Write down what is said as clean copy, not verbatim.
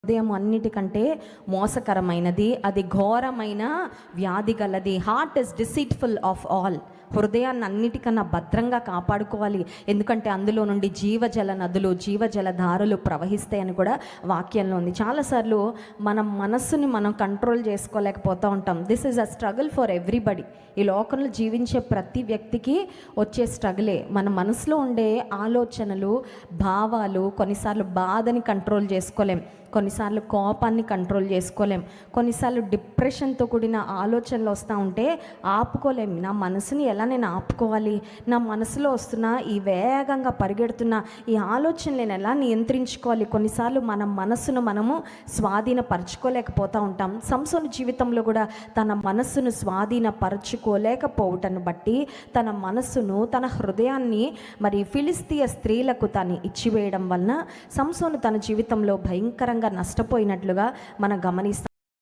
హృదయం అన్నిటికంటే మోసకరమైనది, అది ఘోరమైన వ్యాధి గలది. Heart is deceitful of all. హృదయాన్ని అన్నిటికన్నా భద్రంగా కాపాడుకోవాలి, ఎందుకంటే అందులో నుండి జీవజల నదులు, జీవజల ధారలు ప్రవహిస్తాయని కూడా వాక్యంలో ఉంది. చాలాసార్లు మన మనస్సుని మనం కంట్రోల్ చేసుకోలేకపోతూ ఉంటాం. This is a struggle for everybody. ఈ లోకంలో జీవించే ప్రతి వ్యక్తికి వచ్చే స్ట్రగులే. మన మనసులో ఉండే ఆలోచనలు, భావాలు, కొన్నిసార్లు బాధని కంట్రోల్ చేసుకోలేం, కొన్నిసార్లు కోపాన్ని కంట్రోల్ చేసుకోలేం, కొన్నిసార్లు డిప్రెషన్తో కూడిన ఆలోచనలు వస్తూ ఉంటే ఆపుకోలేం. నా మనసుని ఎలా నేను ఆపుకోవాలి, నా మనసులో వస్తున్న ఈ వేగంగా పరిగెడుతున్న ఈ ఆలోచన నేను ఎలా నియంత్రించుకోవాలి. కొన్నిసార్లు మన మనసును మనము స్వాధీనపరచుకోలేకపోతూ ఉంటాం. సంసోను జీవితంలో కూడా తన మనస్సును స్వాధీనపరచుకోలేకపోవటాన్ని బట్టి తన మనస్సును, తన హృదయాన్ని మరి ఫిలిస్తీయ స్త్రీలకు తాను ఇచ్చివేయడం వలన సంసోను తన జీవితంలో భయంకరంగా నష్టపోయినట్లుగా మనం గమనిస్తాం.